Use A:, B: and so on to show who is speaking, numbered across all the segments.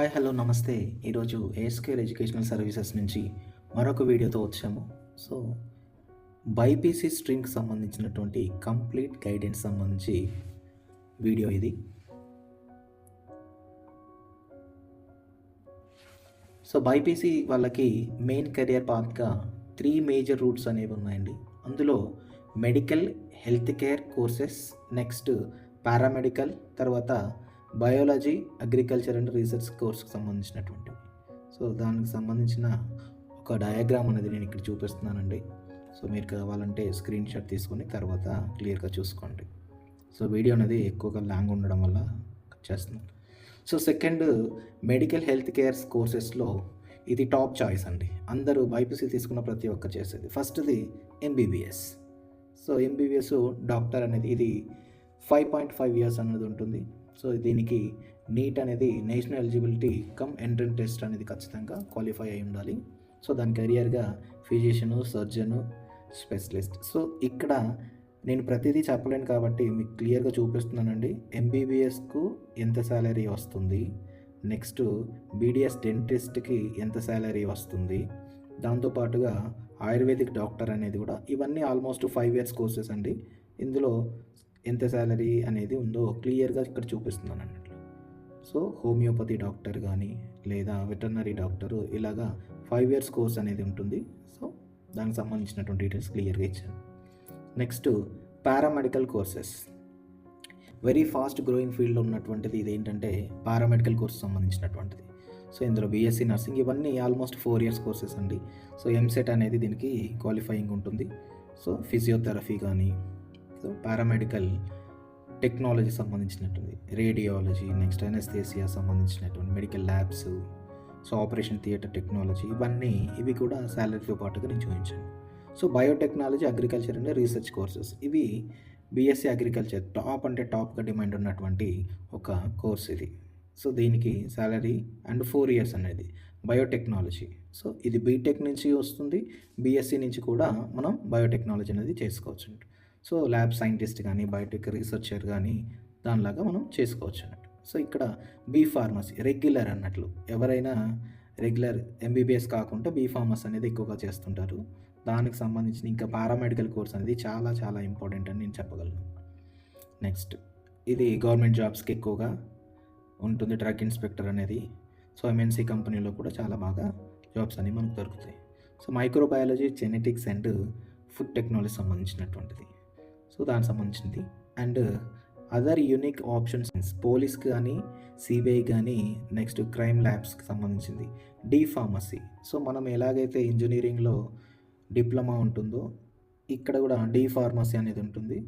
A: Hi hello నమస్తే. ఈరోజు ఏస్కేర్ educational services నుంచి మరొక వీడియోతో వచ్చాము. సో బైపీసీ స్ట్రీమ్కి సంబంధించినటువంటి కంప్లీట్ గైడెన్స్ సంబంధించి వీడియో ఇది. సో బైపీసీ వాళ్ళకి మెయిన్ కెరియర్ పాత్గా 3 మేజర్ రూట్స్ అనేవి ఉన్నాయండి. అందులో medical, health care courses, next paramedical, తర్వాత బయాలజీ, అగ్రికల్చర్ అండ్ రీసెర్చ్ కోర్స్కి సంబంధించినటువంటివి. సో దానికి సంబంధించిన ఒక డయాగ్రామ్ అనేది నేను ఇక్కడ చూపిస్తున్నానండి. సో మీరు కావాలంటే స్క్రీన్ షాట్ తీసుకొని తర్వాత క్లియర్గా చూసుకోండి. సో వీడియో అనేది ఎక్కువగా లాంగ్ ఉండడం వల్ల కట్ చేస్తున్నాను. So second, medical health cares కోర్సెస్లో ఇది టాప్ చాయిస్ అండి. అందరూ బైపీసీ తీసుకున్న ప్రతి ఒక్కరు చేసేది. ఫస్ట్ది ఎంబీబీఎస్. సో ఎంబీబీఎస్ డాక్టర్ అనేది ఇది 5.5 ఇయర్స్ అనేది ఉంటుంది. సో దీనికి నీట్ అనేది national eligibility cum entrance test అనేది ఖచ్చితంగా క్వాలిఫై అయి ఉండాలి. సో దాని కెరియర్గా ఫిజిషియను, సర్జను, స్పెషలిస్ట్. సో ఇక్కడ నేను ప్రతిదీ చెప్పలేను కాబట్టి మీకు క్లియర్గా చూపిస్తున్నానండి. ఎంబీబీఎస్కు ఎంత శాలరీ వస్తుంది, నెక్స్ట్ బీడిఎస్ డెంటిస్ట్కి ఎంత శాలరీ వస్తుంది, దాంతోపాటుగా ఆయుర్వేదిక్ డాక్టర్ అనేది కూడా, ఇవన్నీ ఆల్మోస్ట్ 5 ఇయర్స్ కోర్సెస్ అండి. ఇందులో ఎంత శాలరీ అనేది ఉందో క్లియర్గా ఇక్కడ చూపిస్తున్నాను అన్నట్లు. సో హోమియోపతి డాక్టర్ కానీ లేదా వెటర్నరీ డాక్టరు ఇలాగా 5 ఇయర్స్ కోర్స్ అనేది ఉంటుంది. సో దానికి సంబంధించినటువంటి డీటెయిల్స్ క్లియర్గా ఇచ్చాను. Next paramedical courses. Very fast growing ఫీల్డ్లో ఉన్నటువంటిది ఇది ఏంటంటే పారామెడికల్ కోర్స్ సంబంధించినటువంటిది. సో ఇందులో బీఎస్సీ నర్సింగ్ ఇవన్నీ ఆల్మోస్ట్ 4 ఇయర్స్ కోర్సెస్ అండి. సో ఎంసెట్ అనేది దీనికి క్వాలిఫైయింగ్ ఉంటుంది. సో ఫిజియోథెరపీ కానీ, సో పారామెడికల్ టెక్నాలజీ సంబంధించినటువంటి రేడియాలజీ, నెక్స్ట్ ఎనస్థేసియా సంబంధించినటువంటి medical labs, so operation theatre technology, ఇవి కూడా శాలరీతో పాటుగా నేను చూపించాను. So biotechnology, agriculture and research courses, ఇవి బీఎస్సీ అగ్రికల్చర్ టాప్గా డిమాండ్ ఉన్నటువంటి ఒక కోర్స్ ఇది. సో దీనికి శాలరీ అండ్ 4 ఇయర్స్ అనేది బయోటెక్నాలజీ. సో ఇది బీటెక్ నుంచి వస్తుంది, బీఎస్సీ నుంచి కూడా మనం బయోటెక్నాలజీ అనేది చేసుకోవచ్చు. సో ల్యాబ్ సైంటిస్ట్ కానీ, బయోటెక్ రీసెర్చర్ కానీ దానిలాగా మనం చేసుకోవచ్చు అన్నట్టు. సో ఇక్కడ బీ ఫార్మసీ రెగ్యులర్ అన్నట్లు, ఎవరైనా రెగ్యులర్ ఎంబీబీఎస్ కాకుండా బీ ఫార్మసీ అనేది ఎక్కువగా చేస్తుంటారు. దానికి సంబంధించిన ఇంకా పారామెడికల్ కోర్స్ అనేది చాలా చాలా ఇంపార్టెంట్ అని నేను చెప్పగలను. నెక్స్ట్ ఇది గవర్నమెంట్ జాబ్స్కి ఎక్కువగా ఉంటుంది, డ్రగ్ ఇన్స్పెక్టర్ అనేది. సో ఎంఎన్సీ కంపెనీలో కూడా చాలా బాగా జాబ్స్ అనేవి మనకు దొరుకుతాయి. So microbiology, genetics and food technology సంబంధించినటువంటిది. సో దానికి సంబంధించింది. And other unique options police కానీ, సిబిఐ కానీ, నెక్స్ట్ క్రైమ్ ల్యాబ్స్కి సంబంధించింది. D pharmacy. సో మనం ఎలాగైతే ఇంజనీరింగ్లో డిప్లొమా ఉంటుందో ఇక్కడ కూడా డి ఫార్మసీ అనేది ఉంటుంది.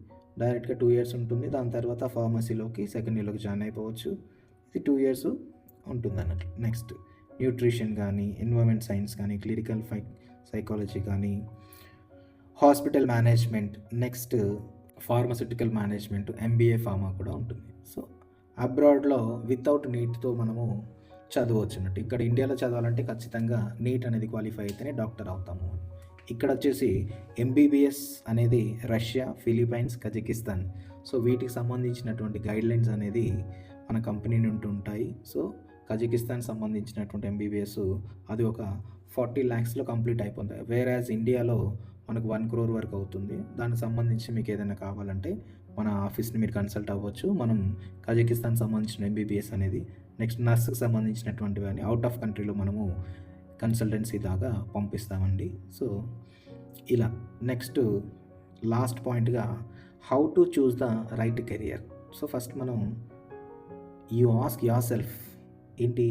A: డైరెక్ట్గా 2 ఇయర్స్ ఉంటుంది. దాని తర్వాత ఫార్మసీలోకి సెకండ్ ఇయర్లోకి జాయిన్ అయిపోవచ్చు. ఇది 2 ఇయర్స్ ఉంటుంది అన్నట్లు. నెక్స్ట్ న్యూట్రిషన్ కానీ, ఎన్విరాన్మెంట్ సైన్స్ కానీ, క్లినికల్ సైకాలజీ కానీ, hospital management, next pharmaceutical management, MBA pharma కూడా ఉంటుంది. సో అబ్రాడ్లో వితౌట్ నీట్తో మనము చదవచ్చు అన్నట్టు. ఇక్కడ ఇండియాలో చదవాలంటే ఖచ్చితంగా నీట్ అనేది క్వాలిఫై అయితేనే డాక్టర్ అవుతాము. ఇక్కడ వచ్చేసి ఎంబీబీఎస్ అనేది రష్యా, ఫిలిప్పైన్స్, కజకిస్తాన్. సో వీటికి సంబంధించినటువంటి గైడ్లైన్స్ అనేది మన కంపెనీ నుండి ఉంటాయి. సో కజకిస్తాన్ సంబంధించినటువంటి ఎంబీబీఎస్ అది ఒక 40 lakhsలో కంప్లీట్ అయిపోతుంది. వేరేజ్ ఇండియాలో మనకు 1 crore వరకు అవుతుంది. దానికి సంబంధించి మీకు ఏదైనా కావాలంటే మన ఆఫీస్ని మీరు కన్సల్ట్ అవ్వచ్చు. మనం కజకిస్తాన్ సంబంధించిన ఎంబీబీఎస్ అనేది, నెక్స్ట్ నర్స్కి సంబంధించినటువంటివి అని అవుట్ ఆఫ్ కంట్రీలో మనము కన్సల్టెన్సీ దాకా పంపిస్తామండి. సో ఇలా నెక్స్ట్ లాస్ట్ పాయింట్గా how to choose the right career. So first మనం యూ ఆస్క్ యువర్ సెల్ఫ్, ఏంటి,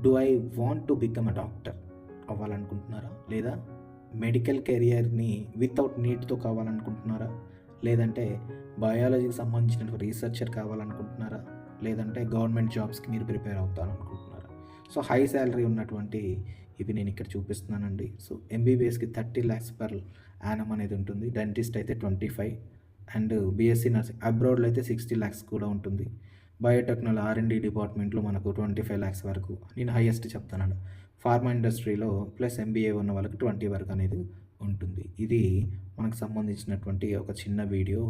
A: do I want to become a doctor అవ్వాలనుకుంటున్నారా, లేదా మెడికల్ కెరియర్ని వితౌట్ నీట్తో కావాలనుకుంటున్నారా, లేదంటే బయాలజీకి సంబంధించిన రీసెర్చర్ కావాలనుకుంటున్నారా, లేదంటే గవర్నమెంట్ జాబ్స్కి మీరు ప్రిపేర్ అవుతారనుకుంటున్నారా. సో హై శాలరీ ఉన్నటువంటి ఇవి నేను ఇక్కడ చూపిస్తున్నానండి. సో ఎంబీబీఎస్కి 30 lakhs per annum అనేది ఉంటుంది. డెంటిస్ట్ అయితే 25, అండ్ బీఎస్సీ నర్సింగ్ అబ్రాడ్లో అయితే 60 lakhs కూడా ఉంటుంది. బయోటెక్నాలజీ R&D డిపార్ట్మెంట్లో మనకు 25 lakhs వరకు నేను హైయెస్ట్ చెప్తాను. ఫార్మా ఇండస్ట్రీలో ప్లస్ ఎంబీఏ ఉన్న వాళ్ళకి 20 వరకు అనేది ఉంటుంది. ఇది మనకు సంబంధించినటువంటి ఒక చిన్న వీడియో.